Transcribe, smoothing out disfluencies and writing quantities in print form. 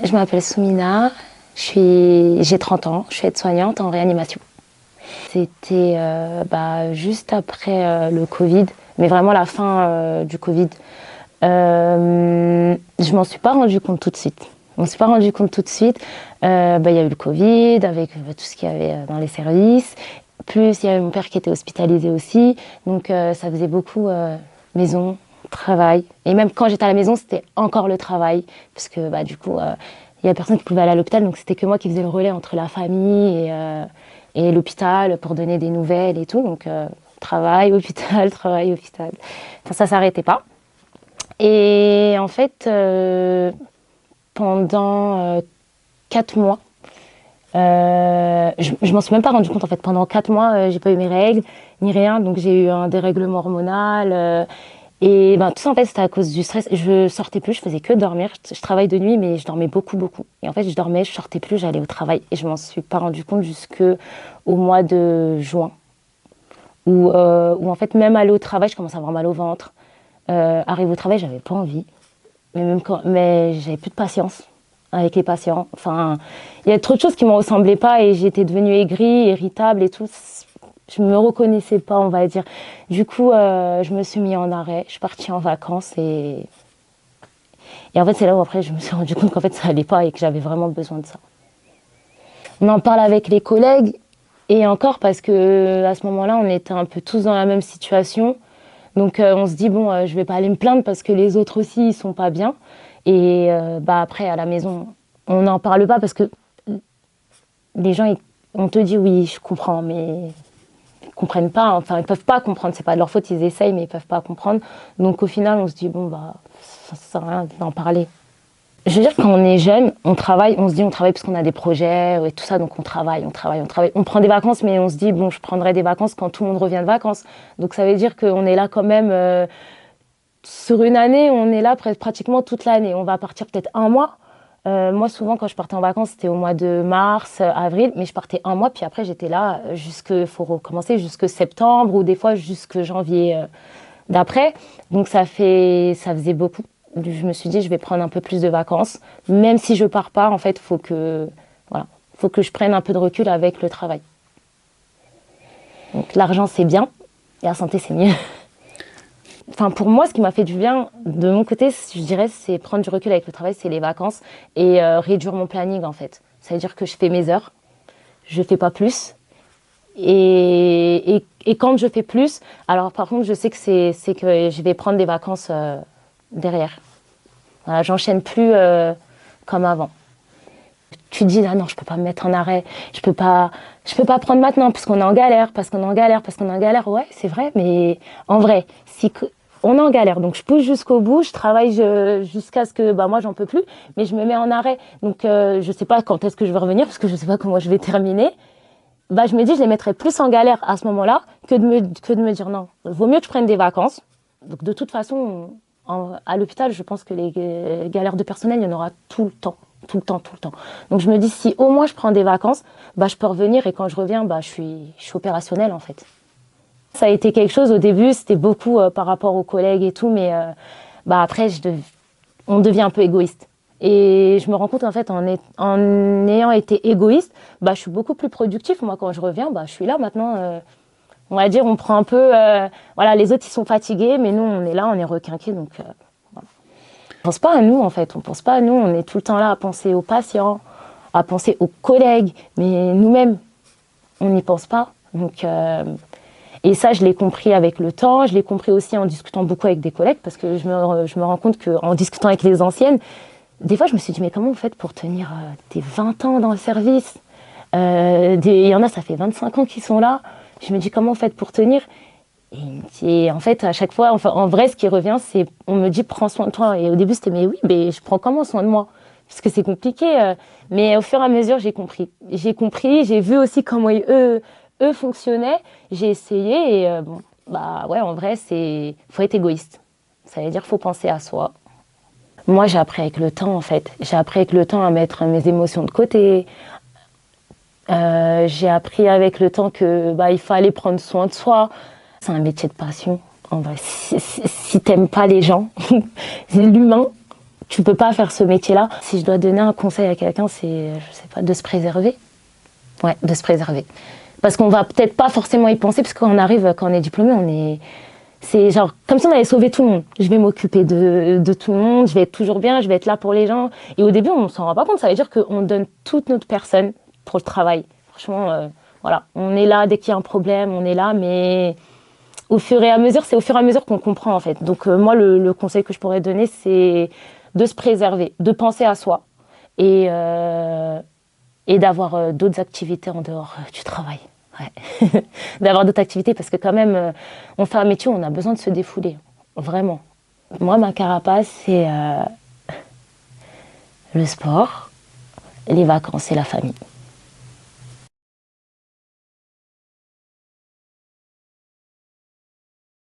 Je m'appelle Soumina, j'ai 30 ans, je suis aide-soignante en réanimation. C'était juste après le Covid, mais vraiment la fin du Covid. Je m'en suis pas rendu compte tout de suite. On s'est pas rendu compte tout de suite. Il y a eu le Covid avec tout ce qu'il y avait dans les services. Plus il y avait mon père qui était hospitalisé aussi. Donc ça faisait beaucoup maison, travail. Et même quand j'étais à la maison, c'était encore le travail. Parce que du coup, il y a personne qui pouvait aller à l'hôpital. Donc c'était que moi qui faisais le relais entre la famille et l'hôpital pour donner des nouvelles et tout. Donc travail, hôpital, travail, hôpital. Enfin, ça s'arrêtait pas. Et en fait, pendant 4 mois, je m'en suis même pas rendu compte en fait. Pendant 4 mois, j'ai pas eu mes règles ni rien, donc j'ai eu un dérèglement hormonal. Et tout ça en fait c'était à cause du stress. Je sortais plus, je faisais que dormir. Je travaille de nuit, mais je dormais beaucoup, beaucoup. Et en fait, je dormais, je sortais plus, j'allais au travail et je m'en suis pas rendu compte jusque au mois de juin, où en fait même aller au travail, je commençais à avoir mal au ventre. Arrive au travail, j'avais pas envie, mais j'avais plus de patience avec les patients. Enfin, il y a trop de choses qui me ressemblaient pas et j'étais devenue aigrie, irritable et tout. Je me reconnaissais pas, on va dire. Du coup, je me suis mis en arrêt. Je suis partie en vacances et en fait, c'est là où après je me suis rendu compte qu'en fait ça allait pas et que j'avais vraiment besoin de ça. On en parle avec les collègues et encore parce que à ce moment-là, on était un peu tous dans la même situation. Donc on se dit bon, je vais pas aller me plaindre parce que les autres aussi ils sont pas bien. Et après à la maison, on n'en parle pas parce que les gens on te dit oui, je comprends, mais ils comprennent pas. Enfin, ils peuvent pas comprendre. C'est pas de leur faute, ils essayent, mais ils peuvent pas comprendre. Donc au final, on se dit bon ça sert à rien d'en parler. Je veux dire, quand on est jeune, on travaille, on se dit on travaille parce qu'on a des projets et tout ça, donc on travaille. On prend des vacances, mais on se dit bon, je prendrai des vacances quand tout le monde revient de vacances. Donc ça veut dire qu'on est là quand même, sur une année, on est là pratiquement toute l'année. On va partir peut-être un mois. Moi, souvent, quand je partais en vacances, c'était au mois de mars, avril, mais je partais un mois, puis après, j'étais là faut recommencer jusque septembre ou des fois jusque janvier d'après. Donc ça faisait beaucoup. Je me suis dit, je vais prendre un peu plus de vacances. Même si je pars pas, en fait, faut que je prenne un peu de recul avec le travail. Donc l'argent, c'est bien, et la santé, c'est mieux. Enfin, pour moi, ce qui m'a fait du bien, de mon côté, je dirais, c'est prendre du recul avec le travail, c'est les vacances et réduire mon planning, en fait. Ça veut dire que je fais mes heures, je fais pas plus. Et quand je fais plus, alors par contre, je sais que c'est que je vais prendre des vacances derrière. Voilà, j'enchaîne plus comme avant. Tu te dis, ah non, je peux pas me mettre en arrêt, je peux pas prendre maintenant parce qu'on est en galère, parce qu'on est en galère, parce qu'on est en galère. Ouais, c'est vrai, mais en vrai, on est en galère, donc je pousse jusqu'au bout, je travaille jusqu'à ce que moi j'en peux plus, mais je me mets en arrêt. Donc je sais pas quand est-ce que je vais revenir parce que je sais pas comment je vais terminer. Je me dis, je les mettrais plus en galère à ce moment-là que de me dire non. Vaut mieux que je prenne des vacances. Donc de toute façon, à l'hôpital, je pense que les galères de personnel, il y en aura tout le temps. Tout le temps, tout le temps. Donc je me dis, si au moins je prends des vacances, je peux revenir et quand je reviens, je suis opérationnelle en fait. Ça a été quelque chose au début, c'était beaucoup par rapport aux collègues et tout, mais après, on devient un peu égoïste. Et je me rends compte en fait, en ayant été égoïste, je suis beaucoup plus productive. Moi, quand je reviens, je suis là maintenant. On va dire, on prend un peu. Les autres, ils sont fatigués, mais nous, on est là, on est requinqués. Donc, voilà. On pense pas à nous, en fait. On pense pas à nous. On est tout le temps là à penser aux patients, à penser aux collègues, mais nous-mêmes, on n'y pense pas. Donc, et ça, je l'ai compris avec le temps. Je l'ai compris aussi en discutant beaucoup avec des collègues, parce que je me rends compte qu'en discutant avec les anciennes, des fois, je me suis dit, mais comment vous faites pour tenir des 20 ans dans le service Il y en a, ça fait 25 ans qu'ils sont là. Je me dis, comment vous faites pour tenir et en fait, à chaque fois, en vrai, ce qui revient, c'est, on me dit, prends soin de toi. Et au début, c'était, mais oui, mais je prends comment soin de moi? Parce que c'est compliqué. Mais au fur et à mesure, j'ai compris. J'ai vu aussi comment eux fonctionnaient. J'ai essayé et en vrai, faut être égoïste. Ça veut dire, faut penser à soi. Moi, j'ai appris avec le temps, en fait. J'ai appris avec le temps à mettre mes émotions de côté. J'ai appris avec le temps que il fallait prendre soin de soi. C'est un métier de passion. En vrai, si t'aimes pas les gens, l'humain, tu peux pas faire ce métier-là. Si je dois donner un conseil à quelqu'un, c'est, je sais pas, de se préserver. Ouais, de se préserver. Parce qu'on va peut-être pas forcément y penser, parce qu'on arrive, quand on est diplômé, c'est genre comme si on allait sauver tout le monde. Je vais m'occuper de tout le monde, je vais être toujours bien, je vais être là pour les gens. Et au début, on s'en rend pas compte. Ça veut dire qu'on donne toute notre personne pour le travail. Franchement, voilà, on est là dès qu'il y a un problème, on est là, mais au fur et à mesure, c'est au fur et à mesure qu'on comprend en fait. Donc moi, le conseil que je pourrais donner, c'est de se préserver, de penser à soi et, euh, et d'avoir d'autres activités en dehors du travail. Ouais. D'avoir d'autres activités parce que quand même, on fait un métier où on a besoin de se défouler. Vraiment. Moi, ma carapace, c'est le sport, les vacances et la famille.